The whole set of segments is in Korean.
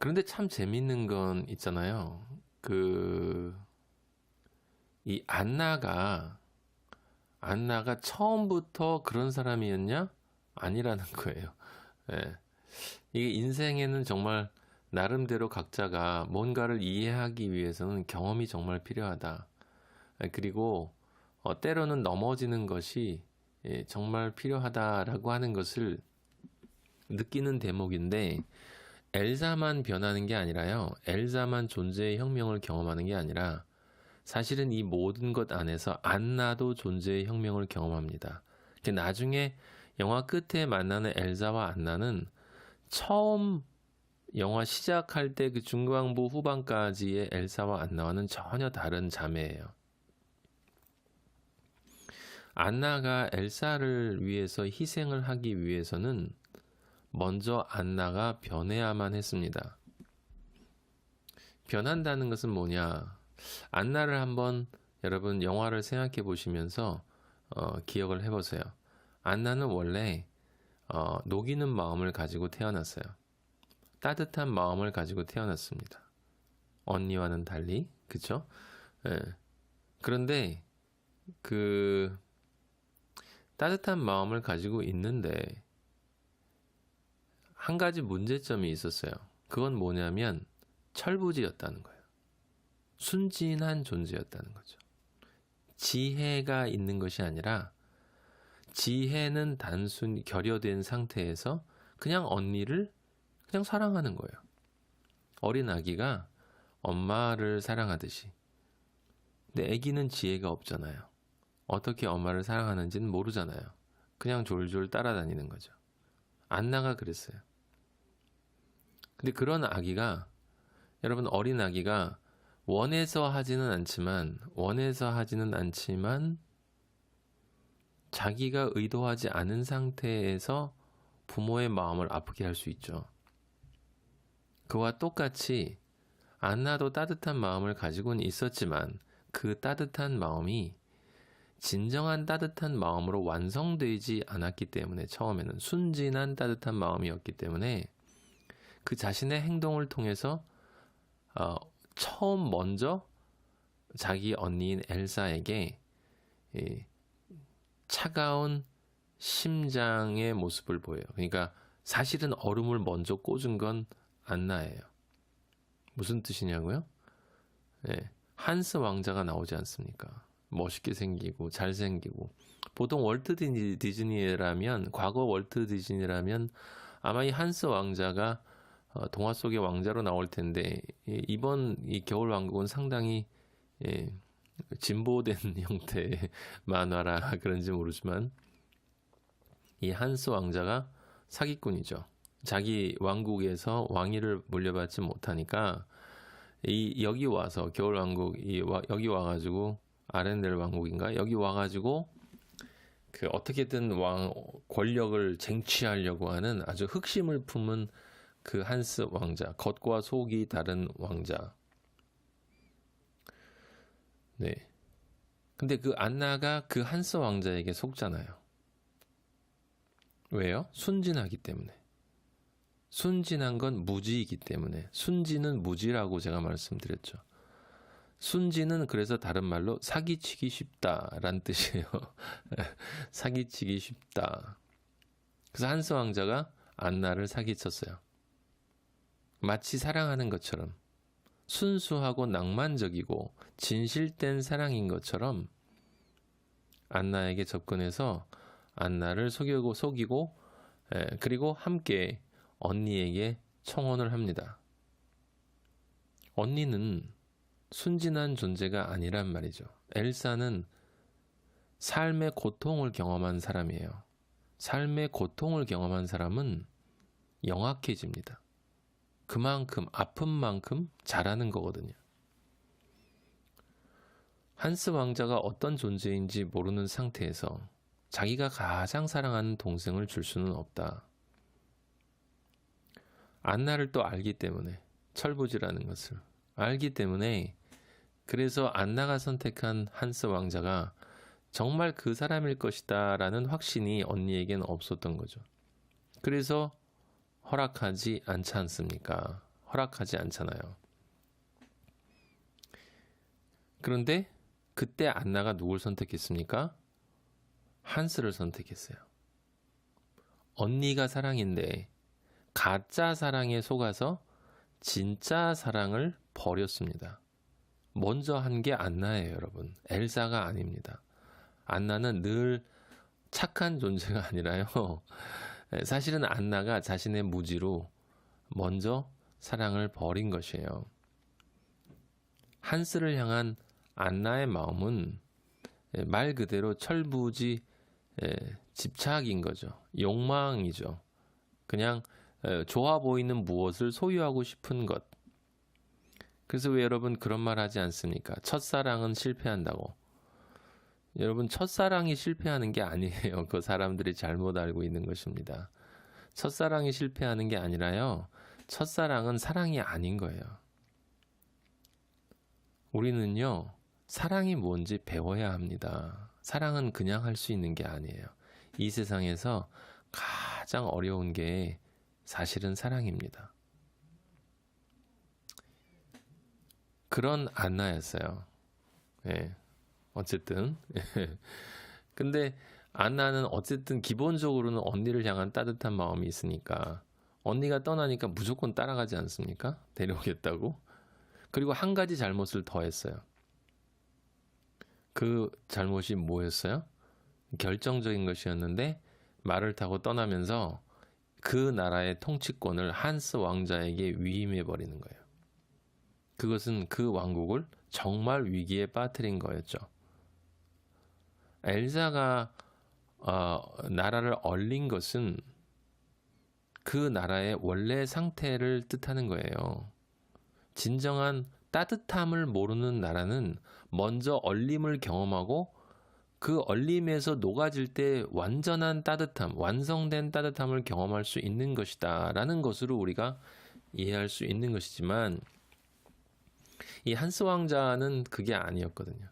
그런데 참 재밌는 건 있잖아요. 이 안나가 처음부터 그런 사람이었냐? 아니라는 거예요. 예. 이게 인생에는 정말 나름대로 각자가 뭔가를 이해하기 위해서는 경험이 정말 필요하다. 그리고 때로는 넘어지는 것이 정말 필요하다라고 하는 것을 느끼는 대목인데, 엘사만 변하는 게 아니라요. 엘사만 존재의 혁명을 경험하는 게 아니라 사실은 이 모든 것 안에서 안나도 존재의 혁명을 경험합니다. 나중에 영화 끝에 만나는 엘사와 안나는 처음 영화 시작할 때 그 중반부 후반까지의 엘사와 안나와는 전혀 다른 자매예요. 안나가 엘사를 위해서 희생을 하기 위해서는 먼저 안나가 변해야만 했습니다. 변한다는 것은 뭐냐? 안나를 한번 여러분 영화를 생각해 보시면서 기억을 해보세요. 안나는 원래 녹이는 마음을 가지고 태어났어요. 따뜻한 마음을 가지고 태어났습니다. 언니와는 달리, 그쵸? 예. 그런데 그 따뜻한 마음을 가지고 있는데 한 가지 문제점이 있었어요. 그건 뭐냐면 철부지였다는 거예요. 순진한 존재였다는 거죠. 지혜가 있는 것이 아니라 지혜는 단순히 결여된 상태에서 그냥 언니를 그냥 사랑하는 거예요. 어린 아기가 엄마를 사랑하듯이. 근데 아기는 지혜가 없잖아요. 어떻게 엄마를 사랑하는지는 모르잖아요. 그냥 졸졸 따라다니는 거죠. 안나가 그랬어요. 근데 그런 아기가, 여러분 어린 아기가 원해서 하지는 않지만 자기가 의도하지 않은 상태에서 부모의 마음을 아프게 할 수 있죠. 그와 똑같이 안나도 따뜻한 마음을 가지고는 있었지만 그 따뜻한 마음이 진정한 따뜻한 마음으로 완성되지 않았기 때문에, 처음에는 순진한 따뜻한 마음이었기 때문에 그 자신의 행동을 통해서 처음 먼저 자기 언니인 엘사에게 차가운 심장의 모습을 보여요. 그러니까 사실은 얼음을 먼저 꽂은 건 안나예요. 무슨 뜻이냐고요? 네, 한스 왕자가 나오지 않습니까? 멋있게 생기고 잘생기고. 보통 월트 디즈니라면, 과거 월트 디즈니라면 아마 이 한스 왕자가 동화 속의 왕자로 나올 텐데, 이번 이 겨울왕국은 상당히 진보된 형태의 만화라 그런지 모르지만 이 한스 왕자가 사기꾼이죠. 자기 왕국에서 왕위를 물려받지 못하니까 여기 와서 겨울왕국 여기 와가지고 아렌델 왕국인가 여기 와가지고 그 어떻게든 권력을 쟁취하려고 하는 아주 흑심을 품은 그 한스 왕자, 겉과 속이 다른 왕자. 네. 근데 그 안나가 그 한스 왕자에게 속잖아요. 왜요? 순진하기 때문에. 순진한 건 무지이기 때문에. 순진은 무지라고 제가 말씀드렸죠. 순진은 그래서 다른 말로 사기치기 쉽다라는 뜻이에요. 사기치기 쉽다. 그래서 한스 왕자가 안나를 사기쳤어요. 마치 사랑하는 것처럼, 순수하고 낭만적이고 진실된 사랑인 것처럼 안나에게 접근해서 안나를 속이고 그리고 함께 언니에게 청혼을 합니다. 언니는 순진한 존재가 아니란 말이죠. 엘사는 삶의 고통을 경험한 사람이에요. 삶의 고통을 경험한 사람은 영악해집니다. 그만큼 아픈 만큼 잘하는 거거든요. 한스 왕자가 어떤 존재인지 모르는 상태에서 자기가 가장 사랑하는 동생을 줄 수는 없다. 안나를 또 알기 때문에, 철부지라는 것을 알기 때문에, 그래서 안나가 선택한 한스 왕자가 정말 그 사람일 것이다 라는 확신이 언니에게는 없었던 거죠. 그래서 허락하지 않지 않습니까? 허락하지 않잖아요. 그런데 그때 안나가 누굴 선택했습니까? 한스를 선택했어요. 언니가 사랑인데 가짜 사랑에 속아서 진짜 사랑을 버렸습니다. 먼저 한 게 안나예요, 여러분. 엘사가 아닙니다. 안나는 늘 착한 존재가 아니라요. 사실은 안나가 자신의 무지로 먼저 사랑을 버린 것이에요. 한스를 향한 안나의 마음은 말 그대로 철부지 집착인 거죠. 욕망이죠. 그냥 좋아 보이는 무엇을 소유하고 싶은 것. 그래서 왜 여러분 그런 말 하지 않습니까? 첫사랑은 실패한다고. 여러분 첫사랑이 실패하는 게 아니에요. 그 사람들이 잘못 알고 있는 것입니다. 첫사랑이 실패하는 게 아니라요. 첫사랑은 사랑이 아닌 거예요. 우리는요. 사랑이 뭔지 배워야 합니다. 사랑은 그냥 할 수 있는 게 아니에요. 이 세상에서 가장 어려운 게 사실은 사랑입니다. 그런 안나였어요. 예. 어쨌든. 근데 안나는 어쨌든 기본적으로는 언니를 향한 따뜻한 마음이 있으니까 언니가 떠나니까 무조건 따라가지 않습니까? 데려오겠다고. 그리고 한 가지 잘못을 더 했어요. 그 잘못이 뭐였어요? 결정적인 것이었는데 말을 타고 떠나면서 그 나라의 통치권을 한스 왕자에게 위임해 버리는 거예요. 그것은 그 왕국을 정말 위기에 빠뜨린 거였죠. 엘사가 나라를 얼린 것은 그 나라의 원래 상태를 뜻하는 거예요. 진정한 따뜻함을 모르는 나라는 먼저 얼림을 경험하고 그 얼림에서 녹아질 때 완전한 따뜻함, 완성된 따뜻함을 경험할 수 있는 것이다 라는 것으로 우리가 이해할 수 있는 것이지만 이 한스 왕자는 그게 아니었거든요.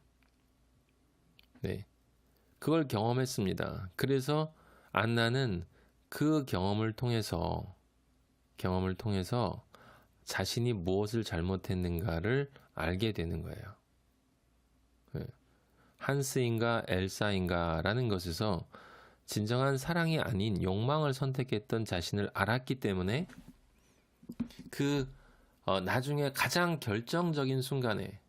네, 그걸 경험했습니다. 그래서 안나는 그 경험을 통해서 자신이 무엇을 잘못했는가를 알게 되는 거예요. 네. 한스인가 엘사인가라는 것에서 진정한 사랑이 아닌 욕망을 선택했던 자신을 알았기 때문에 나중에 가장 결정적인 순간에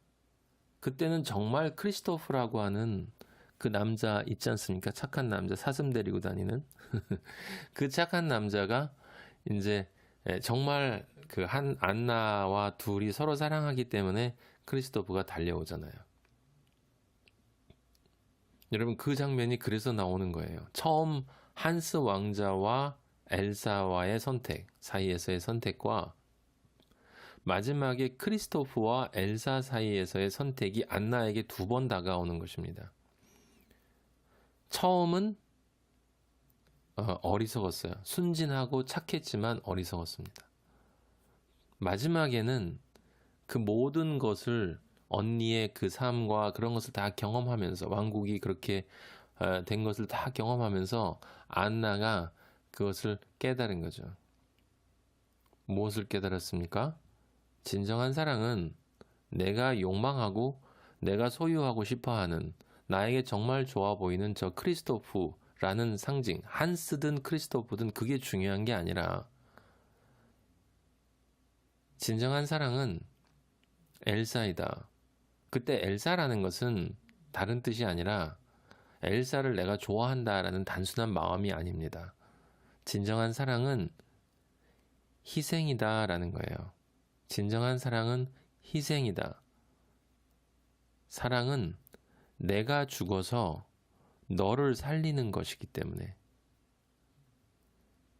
그때는 정말 크리스토프라고 하는 그 남자 있지 않습니까? 착한 남자, 사슴 데리고 다니는 그 착한 남자가 이제 정말 그 안나와 둘이 서로 사랑하기 때문에 크리스토프가 달려오잖아요. 여러분 그 장면이 그래서 나오는 거예요. 처음 한스 왕자와 엘사와의 선택 사이에서의 선택과 마지막에 크리스토프와 엘사 사이에서의 선택이 안나에게 두 번 다가오는 것입니다. 처음은 어리석었어요. 순진하고 착했지만 어리석었습니다. 마지막에는 그 모든 것을 언니의 그 삶과 그런 것을 다 경험하면서 왕국이 그렇게 된 것을 다 경험하면서 안나가 그것을 깨달은 거죠. 무엇을 깨달았습니까? 진정한 사랑은 내가 욕망하고 내가 소유하고 싶어하는 나에게 정말 좋아 보이는 저 크리스토프라는 상징, 한스든 크리스토프든 그게 중요한 게 아니라 진정한 사랑은 엘사이다. 그때 엘사라는 것은 다른 뜻이 아니라 엘사를 내가 좋아한다라는 단순한 마음이 아닙니다. 진정한 사랑은 희생이다라는 거예요. 진정한 사랑은 희생이다. 사랑은 내가 죽어서 너를 살리는 것이기 때문에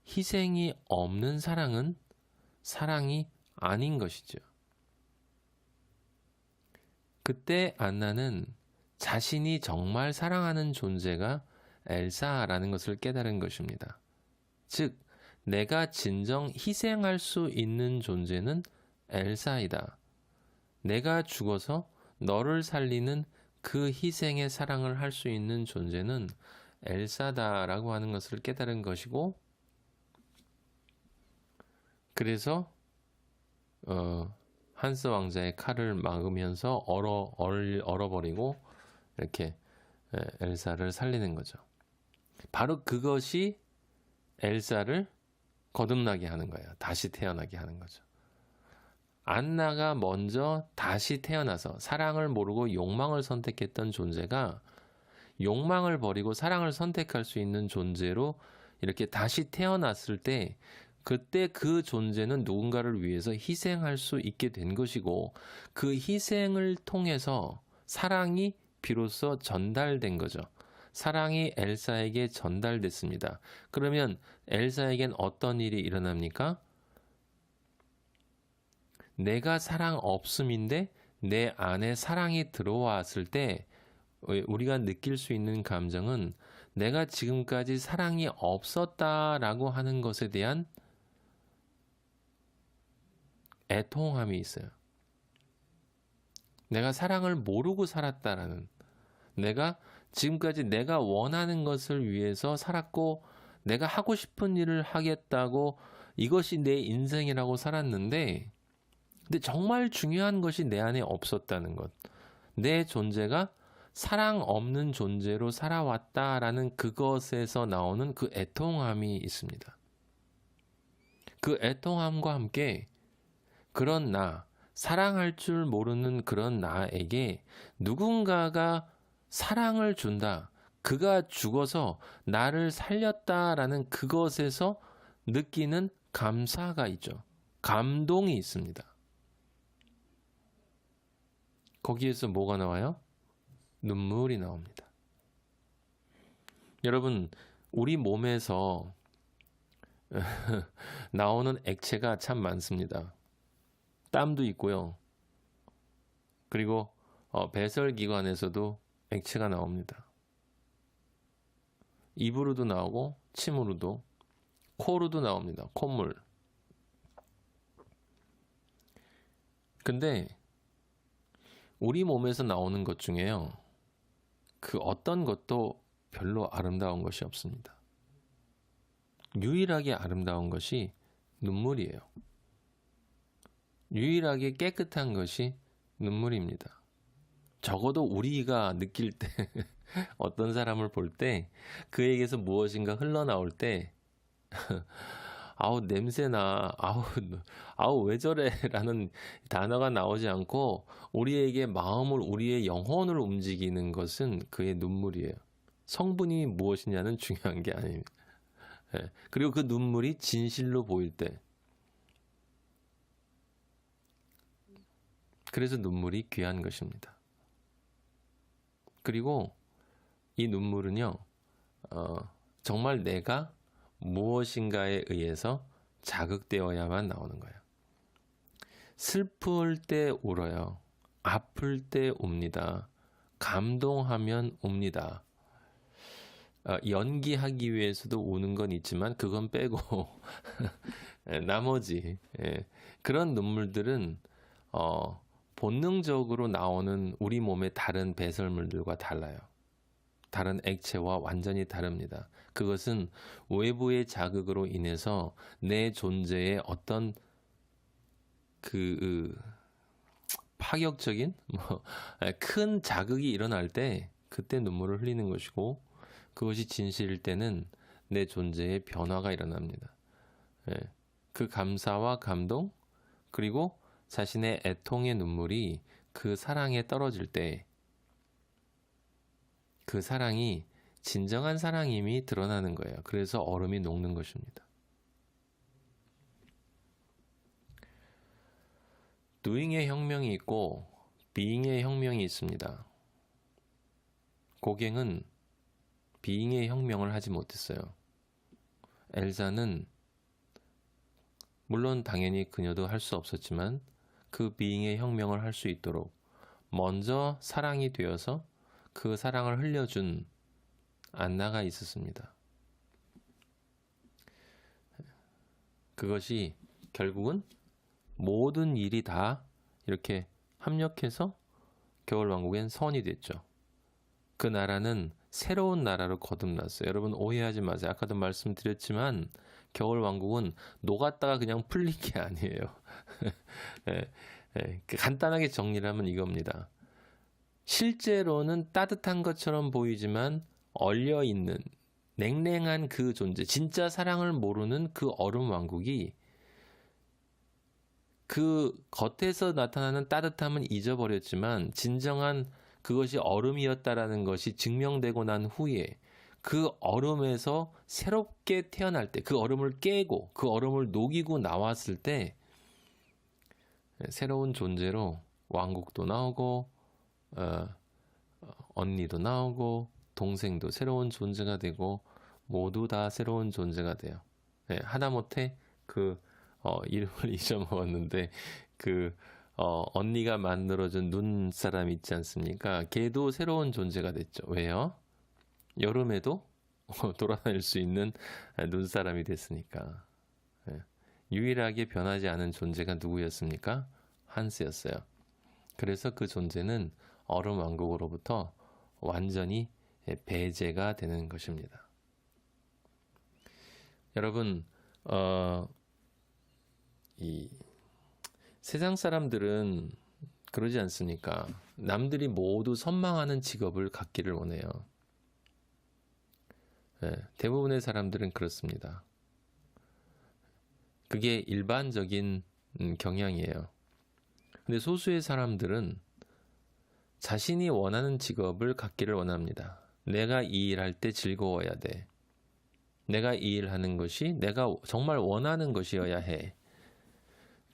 희생이 없는 사랑은 사랑이 아닌 것이죠. 그때 안나는 자신이 정말 사랑하는 존재가 엘사라는 것을 깨달은 것입니다. 즉, 내가 진정 희생할 수 있는 존재는 엘사이다. 내가 죽어서 너를 살리는 그 희생의 사랑을 할 수 있는 존재는 엘사다라고 하는 것을 깨달은 것이고, 그래서 한스 왕자의 칼을 막으면서 얼어버리고 이렇게 엘사를 살리는 거죠. 바로 그것이 엘사를 거듭나게 하는 거예요. 다시 태어나게 하는 거죠. 안나가 먼저 다시 태어나서 사랑을 모르고 욕망을 선택했던 존재가 욕망을 버리고 사랑을 선택할 수 있는 존재로 이렇게 다시 태어났을 때 그때 그 존재는 누군가를 위해서 희생할 수 있게 된 것이고 그 희생을 통해서 사랑이 비로소 전달된 거죠. 사랑이 엘사에게 전달됐습니다. 그러면 엘사에겐 어떤 일이 일어납니까? 내가 사랑 없음인데 내 안에 사랑이 들어왔을 때 우리가 느낄 수 있는 감정은 내가 지금까지 사랑이 없었다라고 하는 것에 대한 애통함이 있어요. 내가 사랑을 모르고 살았다라는, 내가 지금까지 내가 원하는 것을 위해서 살았고 내가 하고 싶은 일을 하겠다고 이것이 내 인생이라고 살았는데 근데 정말 중요한 것이 내 안에 없었다는 것. 내 존재가 사랑 없는 존재로 살아왔다라는 그것에서 나오는 그 애통함이 있습니다. 그 애통함과 함께 그런 사랑할 줄 모르는 그런 나에게 누군가가 사랑을 준다. 그가 죽어서 나를 살렸다라는 그것에서 느끼는 감사가 있죠. 감동이 있습니다. 거기에서 뭐가 나와요? 눈물이 나옵니다. 여러분, 우리 몸에서 나오는 액체가 참 많습니다. 땀도 있고요. 그리고 배설기관에서도 액체가 나옵니다. 입으로도 나오고 침으로도 코로도 나옵니다. 콧물. 근데 우리 몸에서 나오는 것 중에요. 그 어떤 것도 별로 아름다운 것이 없습니다. 유일하게 아름다운 것이 눈물이에요. 유일하게 깨끗한 것이 눈물입니다. 적어도 우리가 느낄 때 어떤 사람을 볼 때 그에게서 무엇인가 흘러나올 때 아우 냄새나 아우 왜 저래 라는 단어가 나오지 않고 우리에게 마음을 우리의 영혼을 움직이는 것은 그의 눈물이에요. 성분이 무엇이냐는 중요한 게 아닙니다. 그리고 그 눈물이 진실로 보일 때 그래서 눈물이 귀한 것입니다. 그리고 이 눈물은요 정말 내가 무엇인가에 의해서 자극되어야만 나오는 거예요. 슬플 때 울어요. 아플 때 웁니다. 감동하면 웁니다. 연기하기 위해서도 우는 건 있지만 그건 빼고 나머지 그런 눈물들은 본능적으로 나오는 우리 몸의 다른 배설물들과 달라요. 다른 액체와 완전히 다릅니다. 그것은 외부의 자극으로 인해서 내 존재에 어떤 파격적인 큰 자극이 일어날 때 그때 눈물을 흘리는 것이고 그것이 진실일 때는 내 존재에 변화가 일어납니다. 그 감사와 감동 그리고 자신의 애통의 눈물이 그 사랑에 떨어질 때 그 사랑이 진정한 사랑임이 드러나는 거예요. 그래서 얼음이 녹는 것입니다. doing의 혁명이 있고 being의 혁명이 있습니다. 고갱은 being의 혁명을 하지 못했어요. 엘사는 물론 당연히 그녀도 할 수 없었지만 그 being의 혁명을 할 수 있도록 먼저 사랑이 되어서 그 사랑을 흘려준 안나가 있었습니다. 그것이 결국은 모든 일이 다 이렇게 합력해서 겨울왕국엔 선이 됐죠. 그 나라는 새로운 나라로 거듭났어요. 여러분 오해하지 마세요. 아까도 말씀드렸지만 겨울왕국은 녹았다가 그냥 풀린 게 아니에요. 예, 간단하게 정리를 하면 이겁니다. 실제로는 따뜻한 것처럼 보이지만 얼려 있는 냉랭한 그 존재, 진짜 사랑을 모르는 그 얼음 왕국이 그 겉에서 나타나는 따뜻함은 잊어버렸지만 진정한 그것이 얼음이었다라는 것이 증명되고 난 후에 그 얼음에서 새롭게 태어날 때, 그 얼음을 깨고 그 얼음을 녹이고 나왔을 때 새로운 존재로 왕국도 나오고 언니도 나오고 동생도 새로운 존재가 되고 모두 다 새로운 존재가 돼요. 하다못해 이름을 잊어먹었는데 언니가 만들어준 눈사람 있지 않습니까? 걔도 새로운 존재가 됐죠. 왜요? 여름에도 돌아다닐 수 있는 눈사람이 됐으니까. 유일하게 변하지 않은 존재가 누구였습니까? 한스였어요. 그래서 그 존재는 얼음 왕국으로부터 완전히 배제가 되는 것입니다. 여러분, 이 세상 사람들은 그러지 않습니까? 남들이 모두 선망하는 직업을 갖기를 원해요. 대부분의 사람들은 그렇습니다. 그게 일반적인 경향이에요. 근데 소수의 사람들은 자신이 원하는 직업을 갖기를 원합니다. 내가 이 일할 때 즐거워야 돼. 내가 이 일하는 것이 내가 정말 원하는 것이어야 해.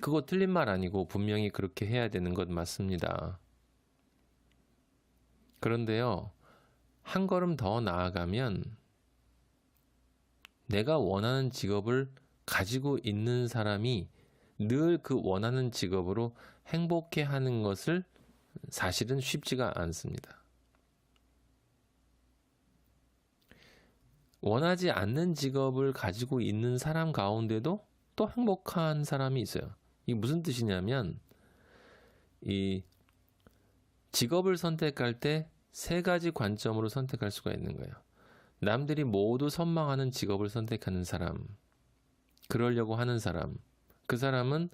그거 틀린 말 아니고 분명히 그렇게 해야 되는 것 맞습니다. 그런데요, 한 걸음 더 나아가면 내가 원하는 직업을 가지고 있는 사람이 늘 그 원하는 직업으로 행복해 하는 것을 사실은 쉽지가 않습니다. 원하지 않는 직업을 가지고 있는 사람 가운데도 또 행복한 사람이 있어요. 이게 무슨 뜻이냐면 이 직업을 선택할 때 세 가지 관점으로 선택할 수가 있는 거예요. 남들이 모두 선망하는 직업을 선택하는 사람, 그러려고 하는 사람, 그 사람은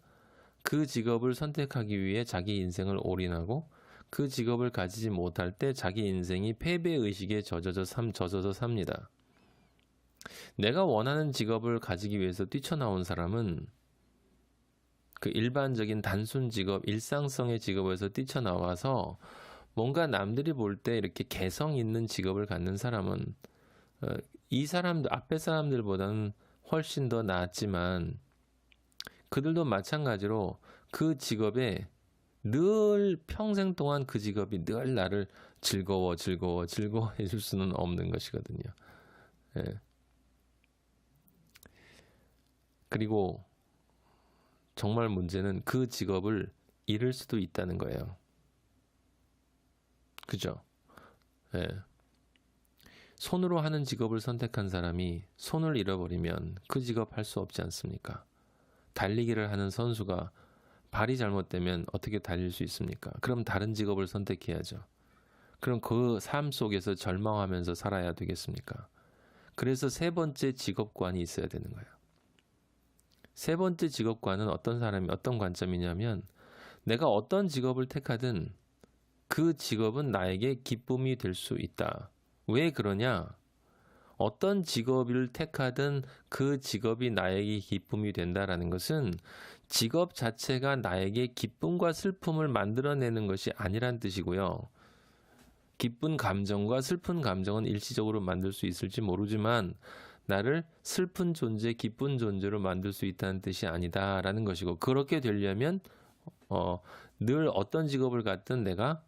그 직업을 선택하기 위해 자기 인생을 올인하고 그 직업을 가지지 못할 때 자기 인생이 패배의식에 젖어서 삽니다. 내가 원하는 직업을 가지기 위해서 뛰쳐나온 사람은 그 일반적인 단순 직업, 일상성의 직업에서 뛰쳐나와서 뭔가 남들이 볼 때 이렇게 개성 있는 직업을 갖는 사람은 이 사람들, 앞에 사람들보다는 훨씬 더 낫지만 그들도 마찬가지로 그 직업에 늘 평생 동안 그 직업이 늘 나를 즐거워 해줄 수는 없는 것이거든요. 그리고 정말 문제는 그 직업을 잃을 수도 있다는 거예요. 그죠? 손으로 하는 직업을 선택한 사람이 손을 잃어버리면 그 직업 할 수 없지 않습니까? 달리기를 하는 선수가 발이 잘못되면 어떻게 달릴 수 있습니까? 그럼 다른 직업을 선택해야죠. 그럼 그 삶 속에서 절망하면서 살아야 되겠습니까? 그래서 세 번째 직업관이 있어야 되는 거예요. 세 번째 직업관은 어떤 관점이냐면 내가 어떤 직업을 택하든 그 직업은 나에게 기쁨이 될 수 있다. 왜 그러냐? 어떤 직업을 택하든 그 직업이 나에게 기쁨이 된다라는 것은 직업 자체가 나에게 기쁨과 슬픔을 만들어내는 것이 아니란 뜻이고요. 기쁜 감정과 슬픈 감정은 일시적으로 만들 수 있을지 모르지만 나를 슬픈 존재, 기쁜 존재로 만들 수 있다는 뜻이 아니다라는 것이고, 그렇게 되려면 늘 어떤 직업을 갖든 내가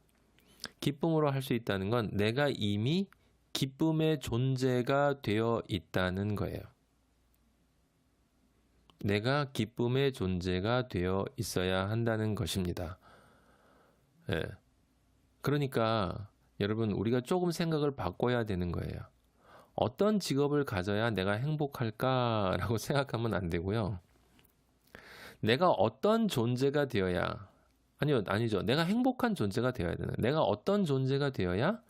기쁨으로 할 수 있다는 건 내가 이미 기쁨의 존재가 되어 있다는 거예요. 내가 기쁨의 존재가 되어 있어야 한다는 것입니다. 그러니까 여러분, 우리가 조금 생각을 바꿔야 되는 거예요. 어떤 직업을 가져야 내가 행복할까라고 생각하면 안 되고요. 내가 어떤 존재가 되어야, 아니죠. 내가 행복한 존재가 되어야 되는. 내가 어떤 존재가 되어야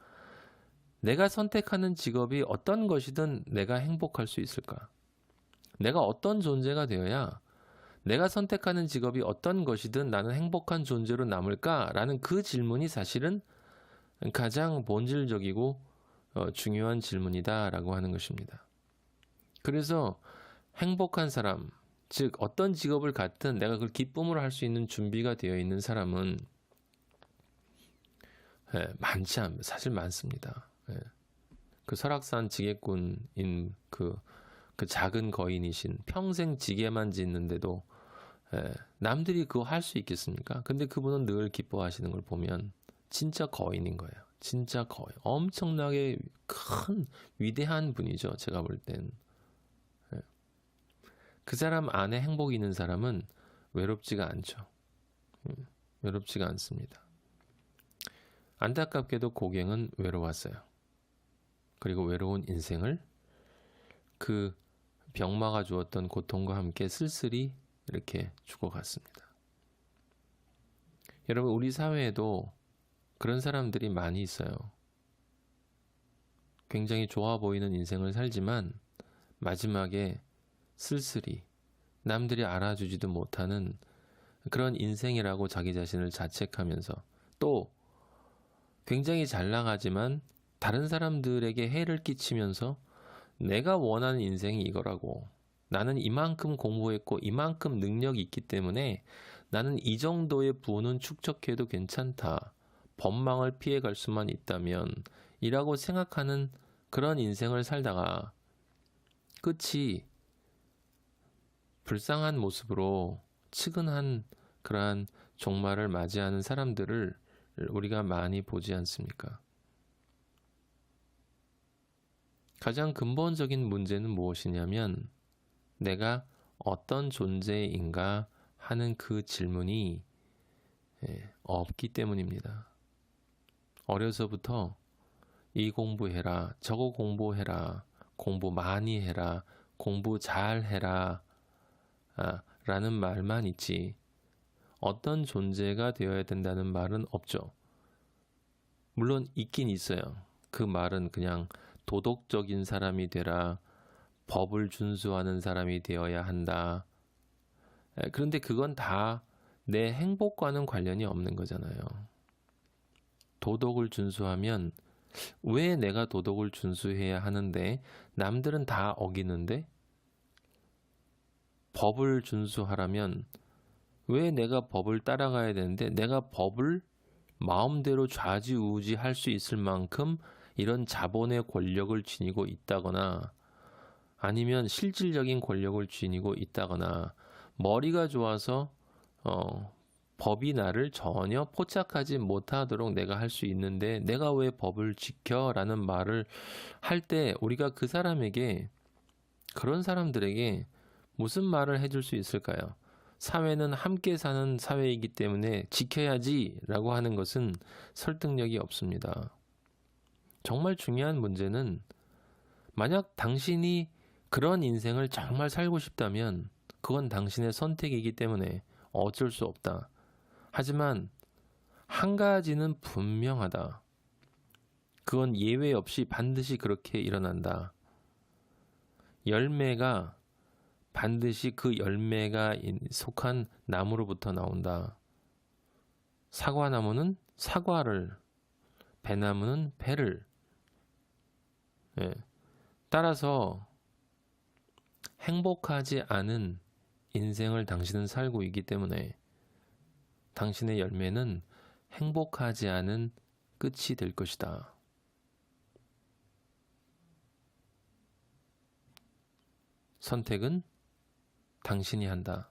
내가 선택하는 직업이 어떤 것이든 내가 행복할 수 있을까? 내가 어떤 존재가 되어야 내가 선택하는 직업이 어떤 것이든 나는 행복한 존재로 남을까라는 그 질문이 사실은 가장 본질적이고 중요한 질문이다라고 하는 것입니다. 그래서 행복한 사람, 즉 어떤 직업을 갖든 내가 그걸 기쁨으로 할 수 있는 준비가 되어 있는 사람은 사실 많습니다. 그 설악산 지게꾼인 그 작은 거인이신 평생 지게만 짓는데도 남들이 그거 할 수 있겠습니까? 근데 그분은 늘 기뻐하시는 걸 보면 진짜 거인인 거예요. 진짜 거인. 엄청나게 큰 위대한 분이죠. 제가 볼 땐. 그 사람 안에 행복이 있는 사람은 외롭지가 않죠. 외롭지가 않습니다. 안타깝게도 고갱은 외로웠어요. 그리고 외로운 인생을 그 병마가 주었던 고통과 함께 쓸쓸히 이렇게 죽어갔습니다. 여러분, 우리 사회에도 그런 사람들이 많이 있어요. 굉장히 좋아 보이는 인생을 살지만 마지막에 쓸쓸히 남들이 알아주지도 못하는 그런 인생이라고 자기 자신을 자책하면서 또 굉장히 잘 나가지만 다른 사람들에게 해를 끼치면서 내가 원하는 인생이 이거라고, 나는 이만큼 공부했고 이만큼 능력이 있기 때문에 나는 이 정도의 부는 축적해도 괜찮다, 법망을 피해갈 수만 있다면 이라고 생각하는 그런 인생을 살다가 끝이 불쌍한 모습으로 측은한 그러한 종말을 맞이하는 사람들을 우리가 많이 보지 않습니까? 가장 근본적인 문제는 무엇이냐면 내가 어떤 존재인가 하는 그 질문이 없기 때문입니다. 어려서부터 이 공부해라, 저거 공부해라, 공부 많이 해라, 공부 잘해라 라는 말만 있지 어떤 존재가 되어야 된다는 말은 없죠. 물론 있긴 있어요. 그 말은 그냥 도덕적인 사람이 되라, 법을 준수하는 사람이 되어야 한다. 그런데 그건 다 내 행복과는 관련이 없는 거잖아요. 도덕을 준수하면 왜 내가 도덕을 준수해야 하는데 남들은 다 어기는데? 법을 준수하라면 왜 내가 법을 따라가야 되는데 내가 법을 마음대로 좌지우지 할 수 있을 만큼 이런 자본의 권력을 지니고 있다거나 아니면 실질적인 권력을 지니고 있다거나 머리가 좋아서 법이 나를 전혀 포착하지 못하도록 내가 할 수 있는데 내가 왜 법을 지켜? 라는 말을 할 때 우리가 그 사람에게, 그런 사람들에게 무슨 말을 해줄 수 있을까요? 사회는 함께 사는 사회이기 때문에 지켜야지 라고 하는 것은 설득력이 없습니다. 정말 중요한 문제는 만약 당신이 그런 인생을 정말 살고 싶다면 그건 당신의 선택이기 때문에 어쩔 수 없다. 하지만 한 가지는 분명하다. 그건 예외 없이 반드시 그렇게 일어난다. 열매가 반드시 그 열매가 속한 나무로부터 나온다. 사과나무는 사과를, 배나무는 배를. 따라서 행복하지 않은 인생을 당신은 살고 있기 때문에 당신의 열매는 행복하지 않은 끝이 될 것이다. 선택은 당신이 한다.